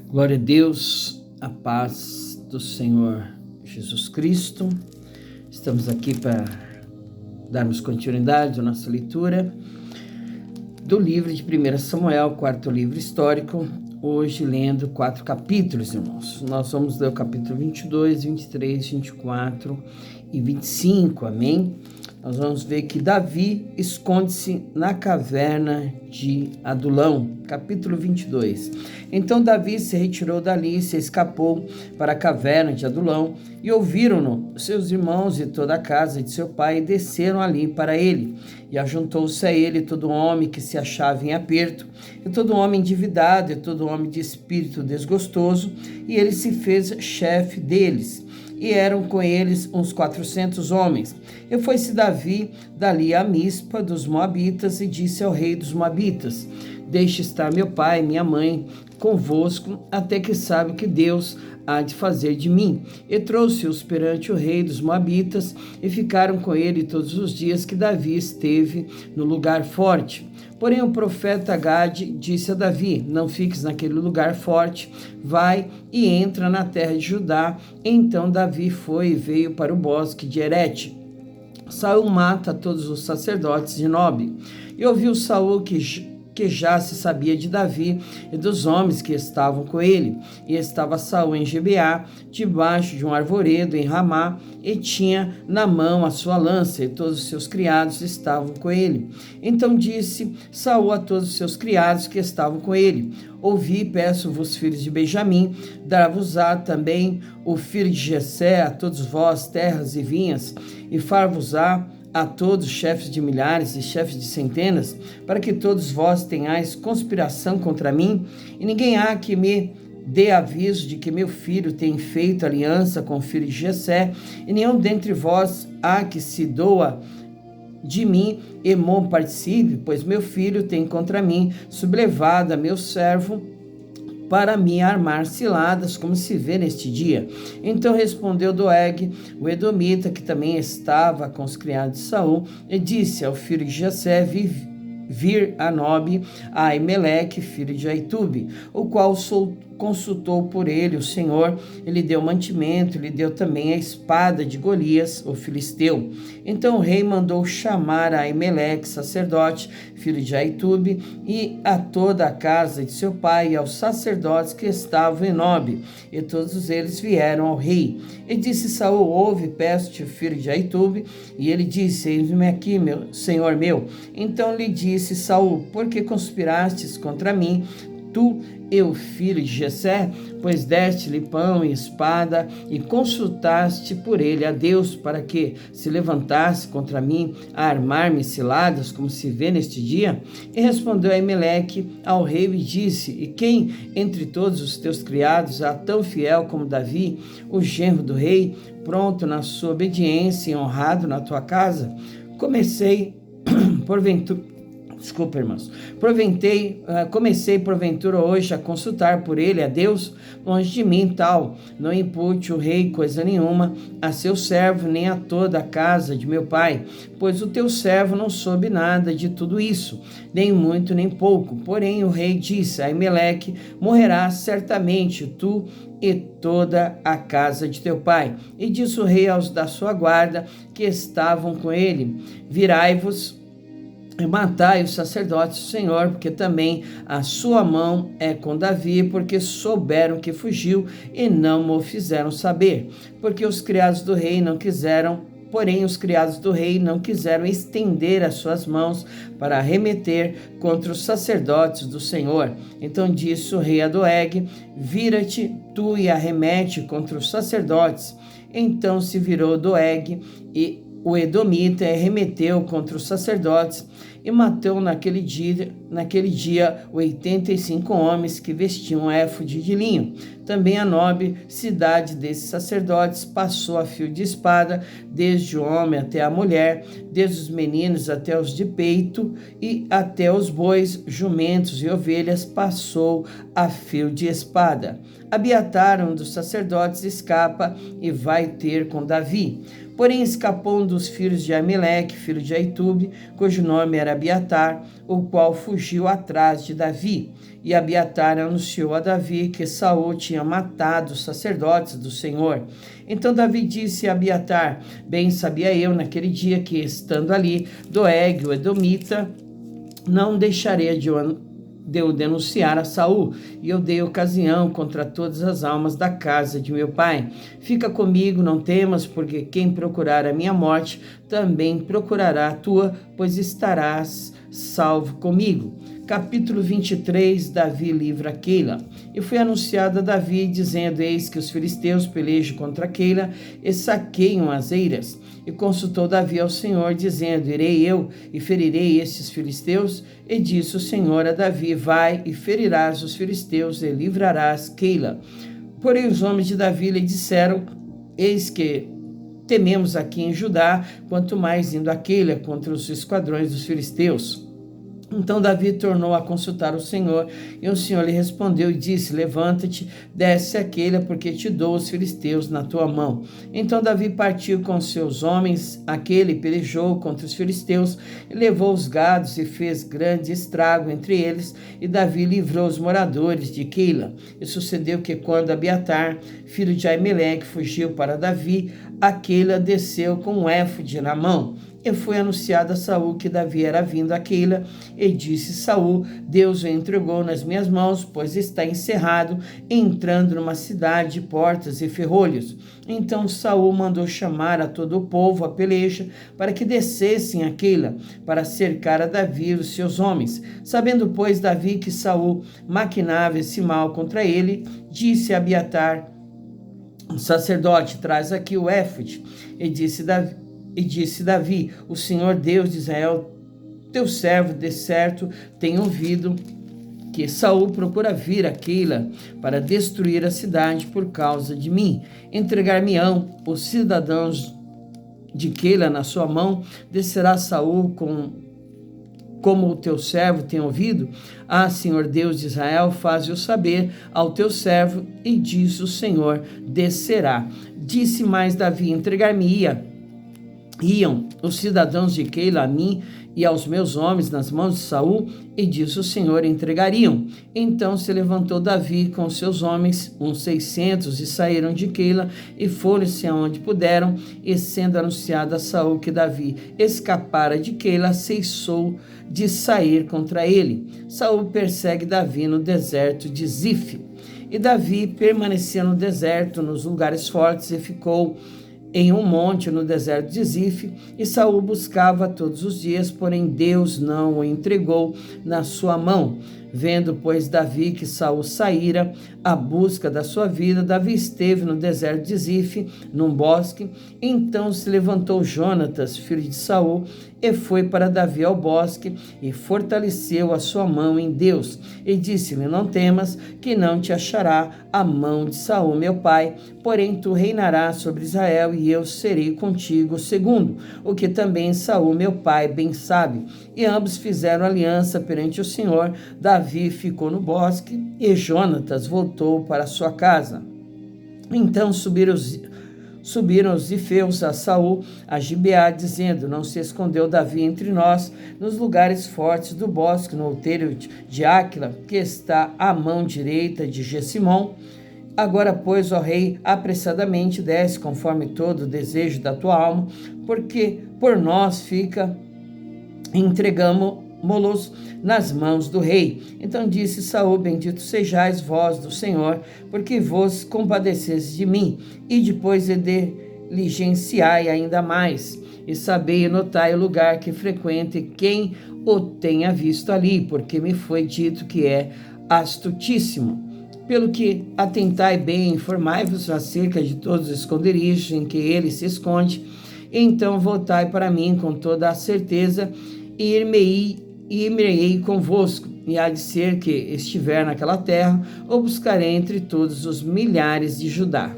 Glória a Deus, a paz do Senhor Jesus Cristo. Estamos aqui para darmos continuidade à nossa leitura do livro de 1 Samuel, quarto livro histórico, hoje lendo 4 capítulos, irmãos. Nós vamos ler o capítulo 22, 23, 24 e 25, amém? Nós vamos ver que Davi esconde-se na caverna de Adulão, capítulo 22. Então Davi se retirou dali e se escapou para a caverna de Adulão, e ouviram-no seus irmãos e toda a casa de seu pai, e desceram ali para ele. E ajuntou-se a ele todo homem que se achava em aperto, e todo homem endividado, e todo homem de espírito desgostoso, e ele se fez chefe deles. E eram com eles uns 400 homens. E foi-se Davi dali a Mispa dos Moabitas, e disse ao rei dos Moabitas: Deixe estar meu pai e minha mãe convosco, até que saiba o que Deus há de fazer de mim. E trouxe-os perante o rei dos Moabitas, e ficaram com ele todos os dias que Davi esteve no lugar forte. Porém o profeta Gade disse a Davi: Não fiques naquele lugar forte, vai e entra na terra de Judá. Então Davi foi e veio para o bosque de Herete. Saul mata todos os sacerdotes de Nobe. E ouviu Saul que já se sabia de Davi e dos homens que estavam com ele. E estava Saul em Gibeá, debaixo de um arvoredo em Ramá, e tinha na mão a sua lança, e todos os seus criados estavam com ele. Então disse Saul a todos os seus criados que estavam com ele: Ouvi, peço-vos, filhos de Benjamim, dar-vos-á também o filho de Jessé, a todos vós, terras e vinhas, e far-vos-á a todos chefes de milhares e chefes de centenas, para que todos vós tenhais conspiração contra mim, e ninguém há que me dê aviso de que meu filho tem feito aliança com o filho de Jessé, e nenhum dentre vós há que se doa de mim e me participe, pois meu filho tem contra mim sublevado a meu servo para me armar ciladas, como se vê neste dia. Então respondeu Doeg, o edomita, que também estava com os criados de Saul, e disse ao filho de Jessé vir a Nobe, a Aimeleque, filho de Aitube, o qual consultou por ele o Senhor, ele deu mantimento, ele deu também a espada de Golias, o filisteu. Então o rei mandou chamar a Aimeleque, sacerdote, filho de Aitube, e a toda a casa de seu pai, e aos sacerdotes que estavam em Nobe, e todos eles vieram ao rei. E disse Saul: Ouve, peço-te, filho de Aitube. E ele disse: Eis-me aqui, meu senhor meu. Então lhe disse Saul: Por que conspirastes contra mim, tu e o filho de Jessé? Pois deste-lhe pão e espada, e consultaste por ele a Deus, para que se levantasse contra mim a armar-me ciladas, como se vê neste dia? E respondeu Aimeleque ao rei e disse: E quem entre todos os teus criados há tão fiel como Davi, o genro do rei, pronto na sua obediência e honrado na tua casa? Comecei porventura hoje a consultar por ele a Deus? Longe de mim tal, não impute o rei coisa nenhuma a seu servo, nem a toda a casa de meu pai, pois o teu servo não soube nada de tudo isso, nem muito nem pouco. Porém o rei disse a Aimeleque: Morrerás certamente tu e toda a casa de teu pai. E disse o rei aos da sua guarda que estavam com ele: Virai-vos e matai os sacerdotes do Senhor, porque também a sua mão é com Davi, porque souberam que fugiu e não me fizeram saber. Porque os criados do rei não quiseram, porém os criados do rei não quiseram estender as suas mãos para arremeter contra os sacerdotes do Senhor. Então disse o rei a Doeg: Vira-te tu e arremete contra os sacerdotes. Então se virou Doeg e o edomita arremeteu contra os sacerdotes e matou naquele dia 85 homens que vestiam éfode de linho. Também a Nobe, cidade desses sacerdotes, passou a fio de espada, desde o homem até a mulher, desde os meninos até os de peito, e até os bois, jumentos e ovelhas, passou a fio de espada. Abiatar, um dos sacerdotes, escapa e vai ter com Davi. Porém escapou um dos filhos de Aimeleque, filho de Aitube, cujo nome era Abiatar, o qual fugiu atrás de Davi. E Abiatar anunciou a Davi que Saul tinha matado os sacerdotes do Senhor. Então Davi disse a Abiatar: bem sabia eu naquele dia que, estando ali, Doeg, o edomita, não deixaria de eu denunciar a Saul, e eu dei ocasião contra todas as almas da casa de meu pai. Fica comigo, não temas, porque quem procurar a minha morte também procurará a tua, pois estarás salvo comigo. Capítulo 23, Davi livra Keila. E foi anunciado a Davi, dizendo: eis que os filisteus pelejam contra Keila e saqueiam as eiras. E consultou Davi ao Senhor, dizendo: irei eu e ferirei estes filisteus? E disse o Senhor a Davi: vai e ferirás os filisteus e livrarás Keila. Porém os homens de Davi lhe disseram: eis que tememos aqui em Judá, quanto mais indo a Keila contra os esquadrões dos filisteus. Então Davi tornou a consultar o Senhor, e o Senhor lhe respondeu e disse: levanta-te, desce a Keila, porque te dou os filisteus na tua mão. Então Davi partiu com seus homens a Keila e pelejou contra os filisteus, e levou os gados e fez grande estrago entre eles, e Davi livrou os moradores de Keila. E sucedeu que, quando Abiatar, filho de Aimeleque, fugiu para Davi, a Keila desceu com um éfode na mão. E foi anunciado a Saul que Davi era vindo a Keila, e disse Saul: Deus o entregou nas minhas mãos, pois está encerrado, entrando numa cidade de portas e ferrolhos. Então Saul mandou chamar a todo o povo a peleja, para que descessem a Keila, para cercar a Davi e os seus homens. Sabendo, pois, Davi que Saul maquinava esse mal contra ele, disse a Abiatar, o sacerdote: traz aqui o éfode. E disse Davi: o Senhor Deus de Israel, teu servo de certo tem ouvido que Saul procura vir a Keila para destruir a cidade por causa de mim. Entregar-me-ão os cidadãos de Keila na sua mão. Descerá Saul como o teu servo tem ouvido? Ah, Senhor Deus de Israel, faze-o saber ao teu servo. E diz o Senhor: descerá. Disse mais Davi: iam os cidadãos de Keila a mim e aos meus homens nas mãos de Saul, e disse o Senhor: entregariam. Então se levantou Davi com seus homens, uns 600, e saíram de Keila, e foram-se aonde puderam, e sendo anunciado a Saul que Davi escapara de Keila, cessou de sair contra ele. Saul persegue Davi no deserto de Zif. E Davi permanecia no deserto, nos lugares fortes, e ficou em um monte no deserto de Zif, e Saul buscava todos os dias, porém Deus não o entregou na sua mão. Vendo, pois, Davi que Saul saíra à busca da sua vida, Davi esteve no deserto de Zif, num bosque. Então se levantou Jonatas, filho de Saul, e foi para Davi ao bosque, e fortaleceu a sua mão em Deus, e disse-lhe: não temas, que não te achará a mão de Saul meu pai, porém tu reinarás sobre Israel, e eu serei contigo, segundo o que também Saul meu pai bem sabe. E ambos fizeram aliança perante o Senhor. Davi ficou no bosque, e Jonatas voltou para sua casa. Então subiram os zifeus a Saul a Gibeá, dizendo: não se escondeu Davi entre nós, nos lugares fortes do bosque, no outeiro de Áquila, que está à mão direita de Gessimom. Agora, pois, ó rei, apressadamente desce, conforme todo o desejo da tua alma, porque por nós fica, entregamo-los nas mãos do rei. Então disse Saul: bendito sejais vós do Senhor, porque vos compadecestes de mim, e depois diligenciai ainda mais, e sabei e notai o lugar que frequente, quem o tenha visto ali, porque me foi dito que é astutíssimo. Pelo que atentai bem, informai-vos acerca de todos os esconderijos em que ele se esconde, então voltai para mim com toda a certeza, e irei convosco, e há de ser que estiver naquela terra, ou buscarei entre todos os milhares de Judá.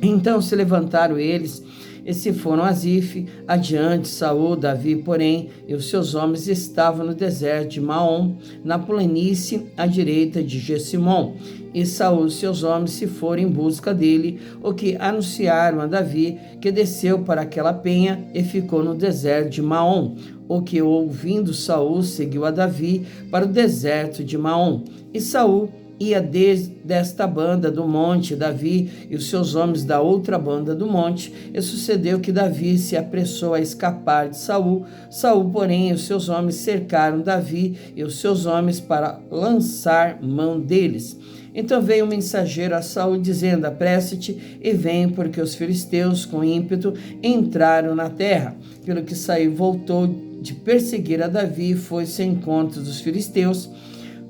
Então se levantaram eles e se foram a Zif. Adiante, Saul, Davi, porém, e os seus homens estavam no deserto de Maom, na planície à direita de Gessimon. E Saul e seus homens se foram em busca dele, o que anunciaram a Davi, que desceu para aquela penha e ficou no deserto de Maom. O que, ouvindo Saul, seguiu a Davi para o deserto de Maom. E Saul ia desta banda do monte, Davi e os seus homens da outra banda do monte, e sucedeu que Davi se apressou a escapar de Saul. Saul, porém, e os seus homens cercaram Davi e os seus homens para lançar mão deles. Então veio um mensageiro a Saul, dizendo: apressa-te e vem, porque os filisteus, com ímpeto, entraram na terra. Pelo que Saul voltou de perseguir a Davi e foi-se ao encontro dos filisteus.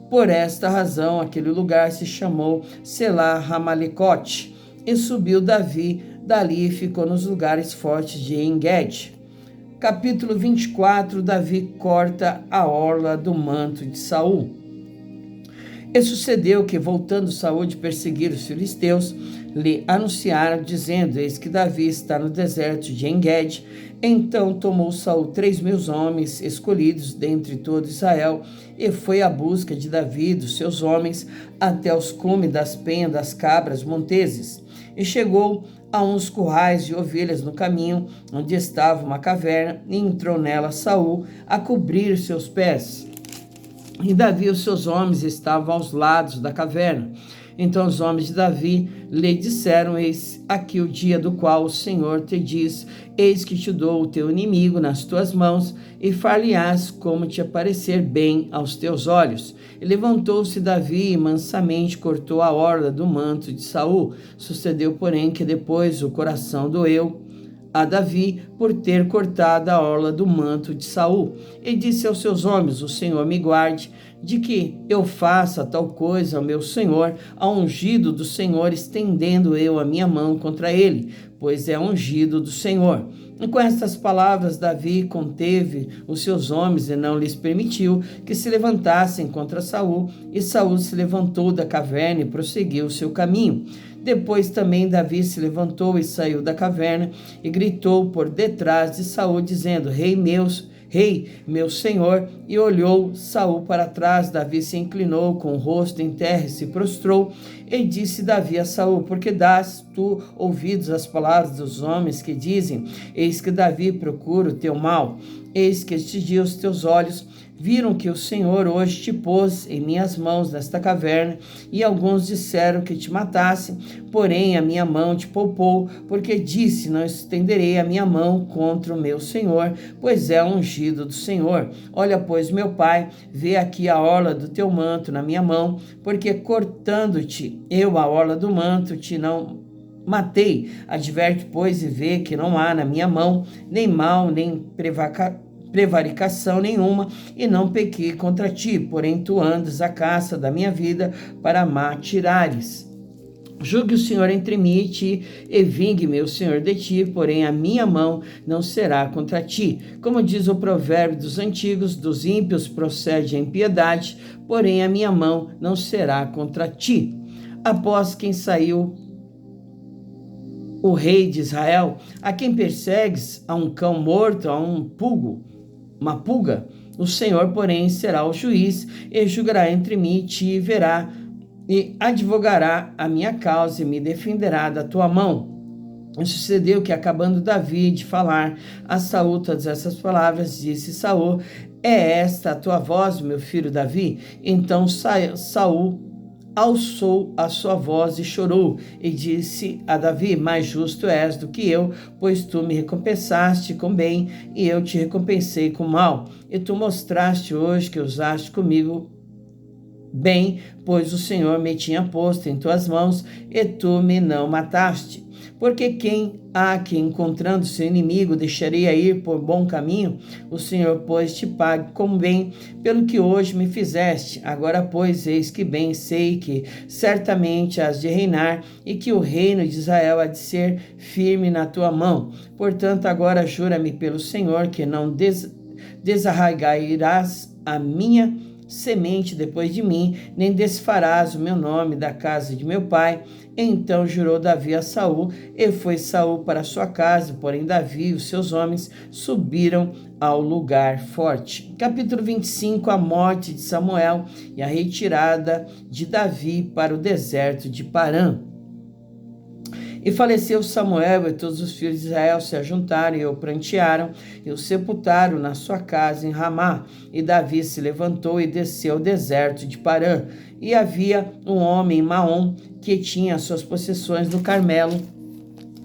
Por esta razão, aquele lugar se chamou Selá Ramalecote. E subiu Davi dali e ficou nos lugares fortes de En-Gedi. Capítulo 24. Davi corta a orla do manto de Saul. E sucedeu que, voltando Saul de perseguir os filisteus, lhe anunciaram, dizendo: eis que Davi está no deserto de En-Gedi. Então tomou Saul 3.000 homens escolhidos dentre todo Israel, e foi à busca de Davi e dos seus homens até os cumes das penhas das cabras monteses. E chegou a uns currais de ovelhas no caminho, onde estava uma caverna, e entrou nela Saul a cobrir seus pés. E Davi e os seus homens estavam aos lados da caverna. Então os homens de Davi lhe disseram: eis aqui o dia do qual o Senhor te diz: eis que te dou o teu inimigo nas tuas mãos, e far-lhe-ás como te aparecer bem aos teus olhos. E levantou-se Davi e mansamente cortou a orla do manto de Saul. Sucedeu, porém, que depois o coração doeu a Davi por ter cortado a orla do manto de Saul. E disse aos seus homens: o Senhor me guarde de que eu faça tal coisa ao meu senhor, ao ungido do Senhor, estendendo eu a minha mão contra ele, pois é ungido do Senhor. E com estas palavras Davi conteve os seus homens e não lhes permitiu que se levantassem contra Saul. E Saul se levantou da caverna e prosseguiu o seu caminho. Depois também Davi se levantou e saiu da caverna e gritou por detrás de Saul, dizendo: Rei, meu senhor. E olhou Saul para trás. Davi se inclinou com o rosto em terra e se prostrou. E disse Davi a Saul: por que dás tu ouvidos às palavras dos homens que dizem: eis que Davi procura o teu mal? Eis que este dia os teus olhos viram que o Senhor hoje te pôs em minhas mãos nesta caverna, e alguns disseram que te matasse, porém a minha mão te poupou, porque disse: não estenderei a minha mão contra o meu Senhor, pois é ungido do Senhor. Olha, pois, meu pai, vê aqui a orla do teu manto na minha mão, porque cortando-te eu a orla do manto, te não matei. Adverte, pois, e vê que não há na minha mão nem mal, nem prevaricação nenhuma, e não pequei contra ti, porém tu andas à caça da minha vida para m'atirares. Julgue o Senhor entre mim e ti, e vingue-me o Senhor de ti, porém a minha mão não será contra ti. Como diz o provérbio dos antigos: dos ímpios procede a impiedade, porém a minha mão não será contra ti. Após quem saiu o rei de Israel, a quem persegues, a um cão morto, a uma pulga, o Senhor, porém, será o juiz, e julgará entre mim e ti, e verá, e advogará a minha causa, e me defenderá da tua mão. E sucedeu que, acabando Davi de falar a Saul todas essas palavras, disse Saul: é esta a tua voz, meu filho Davi? Então Saul alçou a sua voz e chorou, e disse a Davi: mais justo és do que eu, pois tu me recompensaste com bem, e eu te recompensei com mal. E tu mostraste hoje que usaste comigo bem, pois o Senhor me tinha posto em tuas mãos, e tu me não mataste. Porque quem há que, encontrando seu inimigo, deixaria ir por bom caminho? O Senhor, pois, te pague com bem pelo que hoje me fizeste. Agora, pois, eis que bem sei que certamente has de reinar, e que o reino de Israel há de ser firme na tua mão. Portanto, agora jura-me pelo Senhor que não desarraigarás a minha semente depois de mim, nem desfarás o meu nome da casa de meu pai. Então jurou Davi a Saul, e foi Saul para sua casa, porém Davi e os seus homens subiram ao lugar forte. Capítulo 25, a morte de Samuel e a retirada de Davi para o deserto de Parã. E faleceu Samuel, e todos os filhos de Israel se ajuntaram e o prantearam, e o sepultaram na sua casa em Ramá. E Davi se levantou e desceu ao deserto de Parã. E havia um homem em Maom que tinha suas possessões no Carmelo.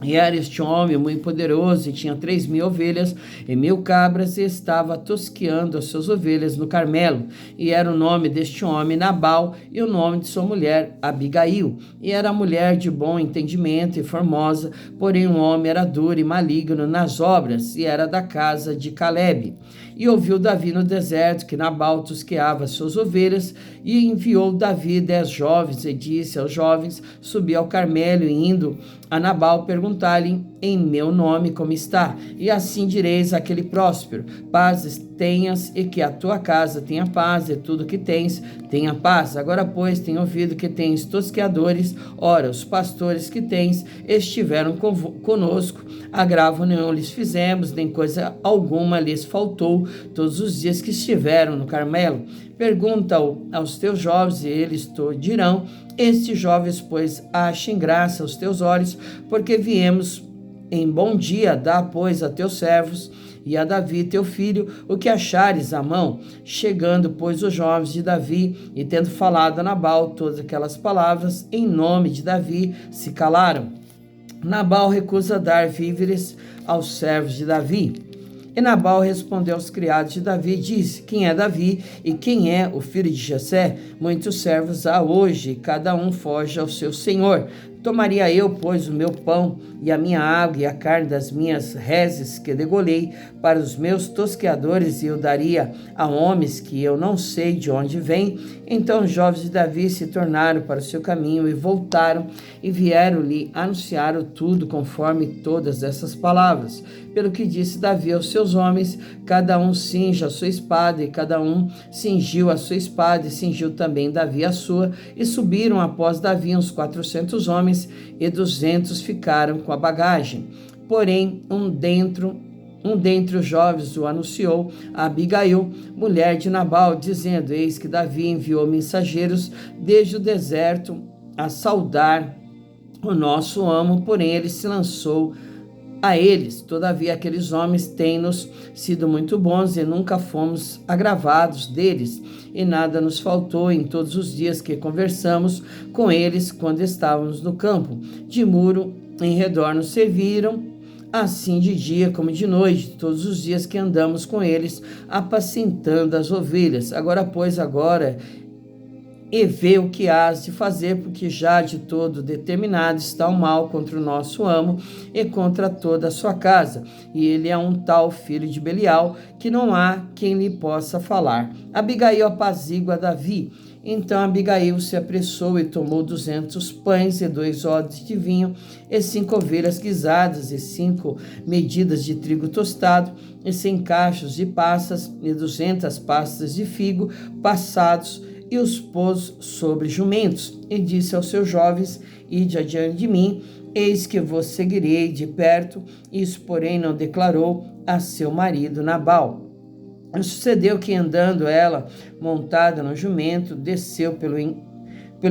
E era este homem muito poderoso, e tinha 3.000 ovelhas e 1.000 cabras, e estava tosqueando as suas ovelhas no Carmelo. E era o nome deste homem Nabal, e o nome de sua mulher Abigail. E era mulher de bom entendimento e formosa, porém o homem era duro e maligno nas obras, e era da casa de Calebe. E ouviu Davi no deserto que Nabal tosqueava as suas ovelhas, e enviou Davi 10 jovens, e disse aos jovens: subi ao Carmelo, e indo a Nabal perguntar-lhe em meu nome como está, e assim direis àquele próspero: paz tenhas, e que a tua casa tenha paz, e tudo que tens tenha paz. Agora, pois, tenho ouvido que tens tosqueadores. Ora, os pastores que tens estiveram conosco, agravo nenhum lhes fizemos, nem coisa alguma lhes faltou todos os dias que estiveram no Carmelo. Pergunta-o aos teus jovens, e eles te dirão: estes jovens, pois, achem graça aos teus olhos, porque viemos em bom dia. Dá, pois, a teus servos e a Davi teu filho o que achares à mão. Chegando, pois, os jovens de Davi, e tendo falado a Nabal todas aquelas palavras em nome de Davi, se calaram. Nabal recusa dar víveres aos servos de Davi. E Nabal respondeu aos criados de Davi e disse: quem é Davi e quem é o filho de Jessé? Muitos servos há hoje, e cada um foge ao seu senhor. Tomaria eu, pois, o meu pão e a minha água e a carne das minhas reses que degolhei para os meus tosqueadores, e eu daria a homens que eu não sei de onde vêm? Então os jovens de Davi se tornaram para o seu caminho e voltaram, e vieram-lhe anunciar tudo conforme todas essas palavras. Pelo que disse Davi aos seus homens: cada um cinja a sua espada, e cada um cingiu a sua espada, e cingiu também Davi a sua, e subiram após Davi uns 400 homens, e 200 ficaram com a bagagem. Porém, um dentre os jovens o anunciou a Abigail, mulher de Nabal, dizendo: eis que Davi enviou mensageiros desde o deserto a saudar o nosso amo, porém ele se lançou a eles. Todavia aqueles homens têm-nos sido muito bons, e nunca fomos agravados deles, e nada nos faltou em todos os dias que conversamos com eles quando estávamos no campo. De muro em redor nos serviram, assim de dia como de noite, todos os dias que andamos com eles, apacentando as ovelhas. Agora, pois, e vê o que hás de fazer, porque já de todo determinado está o mal contra o nosso amo e contra toda a sua casa. E ele é um tal filho de Belial, que não há quem lhe possa falar. Abigail apazigua Davi. Então Abigail se apressou e tomou 200 pães e 2 odres de vinho, e 5 ovelhas guisadas, e 5 medidas de trigo tostado, e 100 cachos de passas, e 200 pastas de figo passados, e os pôs sobre jumentos, e disse aos seus jovens: ide adiante de mim, eis que vos seguirei de perto. Isso, porém, não declarou a seu marido Nabal. Sucedeu que, andando ela montada no jumento, desceu pelo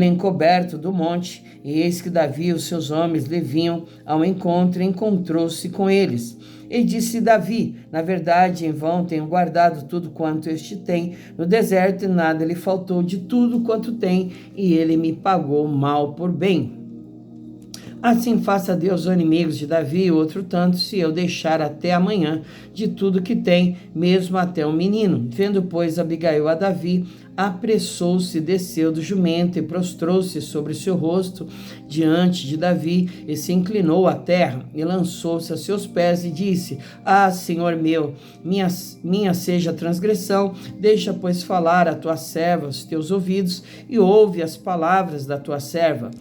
encoberto do monte, e eis que Davi e os seus homens lhe vinham ao encontro, e encontrou-se com eles. E disse Davi: na verdade, em vão tenho guardado tudo quanto este tem no deserto, e nada lhe faltou de tudo quanto tem, e ele me pagou mal por bem. Assim faça Deus aos inimigos de Davi, outro tanto, se eu deixar até amanhã de tudo que tem, mesmo até um menino. Vendo, pois, Abigail a Davi, apressou-se, desceu do jumento e prostrou-se sobre seu rosto diante de Davi, e se inclinou à terra, e lançou-se a seus pés e disse: ah, Senhor meu, minha seja a transgressão, deixa, pois, falar a tua serva aos teus ouvidos, e ouve as palavras da tua serva.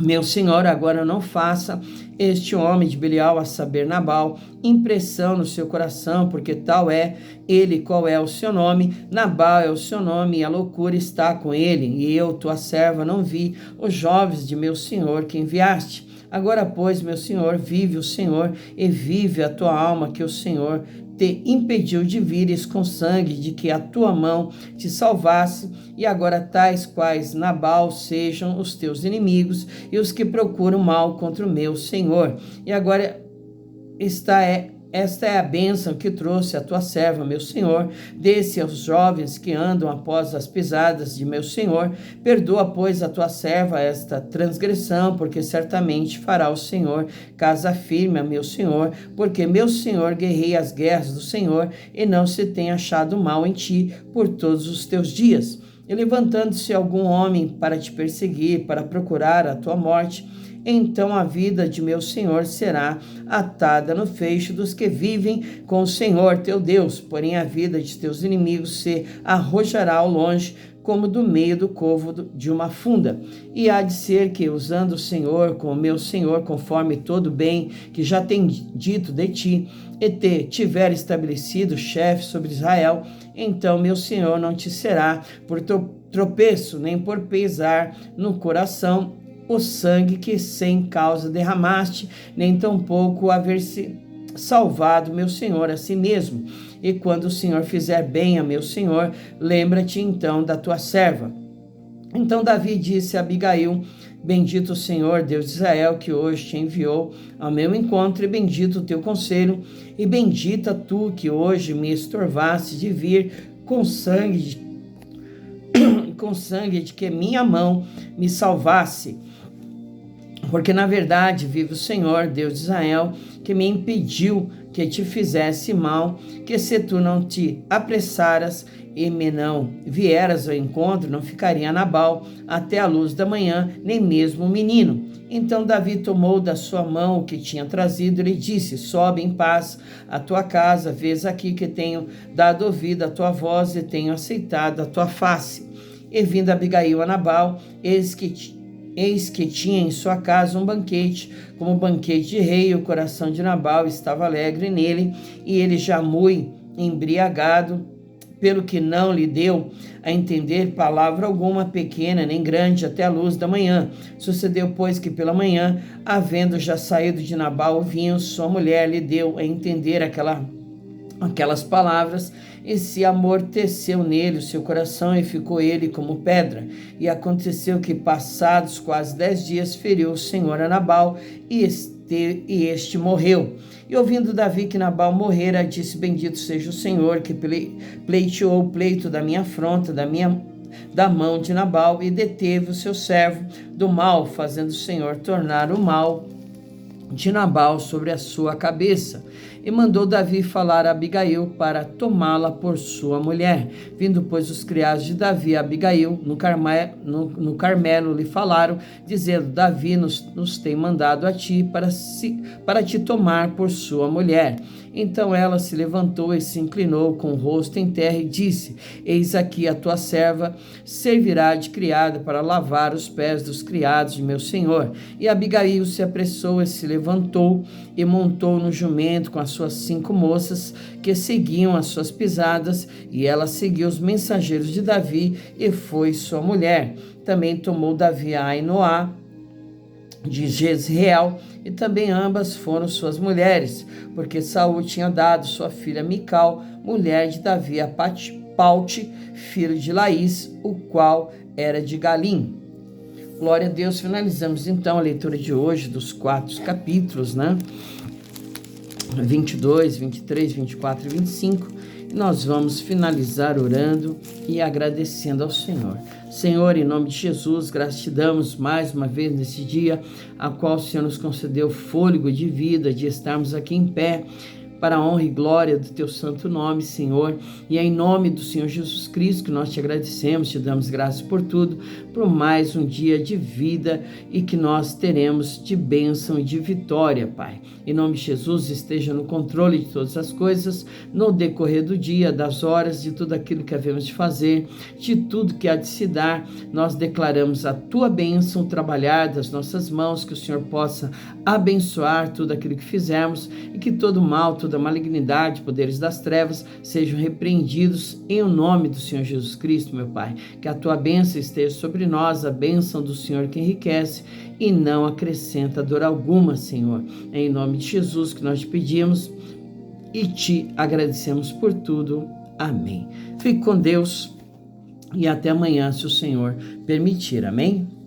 Meu senhor, agora não faça este homem de Belial, a saber, Nabal, impressão no seu coração, porque tal é ele. Qual é o seu nome? Nabal é o seu nome, e a loucura está com ele. E eu, tua serva, não vi os jovens de meu senhor que enviaste. Agora, pois, meu senhor, vive o Senhor, e vive a tua alma, que o Senhor te impediu de vires com sangue, de que a tua mão te salvasse, e agora tais quais Nabal sejam os teus inimigos e os que procuram mal contra o meu Senhor. E agora esta é a bênção que trouxe a tua serva, meu Senhor. Desse aos jovens que andam após as pisadas de meu Senhor. Perdoa, pois, a tua serva esta transgressão, porque certamente fará o Senhor casa firme a meu Senhor, porque meu Senhor guerreia as guerras do Senhor, e não se tem achado mal em ti por todos os teus dias. E levantando-se algum homem para te perseguir, para procurar a tua morte, então a vida de meu Senhor será atada no feixe dos que vivem com o Senhor teu Deus, porém a vida de teus inimigos se arrojará ao longe, como do meio do covo de uma funda. E há de ser que, usando o Senhor com o meu Senhor, conforme todo bem que já tem dito de ti, e te tiver estabelecido chefe sobre Israel, então meu Senhor não te será por tropeço, nem por pesar no coração o sangue que sem causa derramaste, nem tampouco haver-se salvado meu Senhor a si mesmo. E quando o Senhor fizer bem a meu Senhor, lembra-te então da tua serva. Então Davi disse a Abigail: bendito o Senhor, Deus de Israel, que hoje te enviou ao meu encontro, e bendito o teu conselho, e bendita tu que hoje me estorvaste de vir com sangue de que minha mão me salvasse. Porque na verdade vive o Senhor, Deus de Israel, que me impediu que te fizesse mal, que se tu não te apressaras e me não vieras ao encontro, não ficaria Nabal até a luz da manhã, nem mesmo o menino. Então Davi tomou da sua mão o que tinha trazido e lhe disse: sobe em paz à tua casa, vês aqui que tenho dado ouvido à tua voz e tenho aceitado a tua face. E vindo Abigail a Nabal, eis que tinha em sua casa um banquete, como um banquete de rei, e o coração de Nabal estava alegre nele, e ele já muito embriagado, pelo que não lhe deu a entender palavra alguma, pequena nem grande, até a luz da manhã. Sucedeu, pois, que pela manhã, havendo já saído de Nabal o vinho, sua mulher lhe deu a entender aquelas palavras, e se amorteceu nele o seu coração, e ficou ele como pedra. E aconteceu que, passados quase 10 dias, feriu o Senhor a Nabal, e este morreu. E ouvindo Davi que Nabal morrera, disse: bendito seja o Senhor, que pleiteou o pleito da minha afronta, da mão de Nabal, e deteve o seu servo do mal, fazendo o Senhor tornar o mal de Nabal sobre a sua cabeça. E mandou Davi falar a Abigail para tomá-la por sua mulher. Vindo, pois, os criados de Davi a Abigail no Carmelo lhe falaram, dizendo: Davi nos tem mandado a ti para te tomar por sua mulher. Então ela se levantou e se inclinou com o rosto em terra e disse: eis aqui a tua serva servirá de criada para lavar os pés dos criados de meu senhor. E Abigail se apressou e se levantou e montou no jumento com as suas 5 moças que seguiam as suas pisadas, e ela seguiu os mensageiros de Davi e foi sua mulher. Também tomou Davi a Ainoá de Jezreel, e também ambas foram suas mulheres, porque Saul tinha dado sua filha Mical, mulher de Davi, a Paute, filho de Laís, o qual era de Galim. Glória a Deus. Finalizamos então a leitura de hoje dos 4 capítulos, 22, 23, 24 e 25. E nós vamos finalizar orando e agradecendo ao Senhor. Senhor, em nome de Jesus, graças te damos mais uma vez nesse dia, a qual o Senhor nos concedeu fôlego de vida, de estarmos aqui em pé, para a honra e glória do teu santo nome, Senhor. E é em nome do Senhor Jesus Cristo que nós te agradecemos, te damos graças por tudo, por mais um dia de vida e que nós teremos de bênção e de vitória, Pai. Em nome de Jesus, esteja no controle de todas as coisas, no decorrer do dia, das horas, de tudo aquilo que havemos de fazer, de tudo que há de se dar. Nós declaramos a tua bênção, trabalhar das nossas mãos, que o Senhor possa abençoar tudo aquilo que fizermos e que todo mal, toda malignidade, poderes das trevas sejam repreendidos em o nome do Senhor Jesus Cristo, meu Pai. Que a tua bênção esteja sobre nós, a bênção do Senhor que enriquece e não acrescenta dor alguma, Senhor. É em nome de Jesus que nós te pedimos e te agradecemos por tudo. Amém. Fique com Deus e até amanhã, se o Senhor permitir. Amém?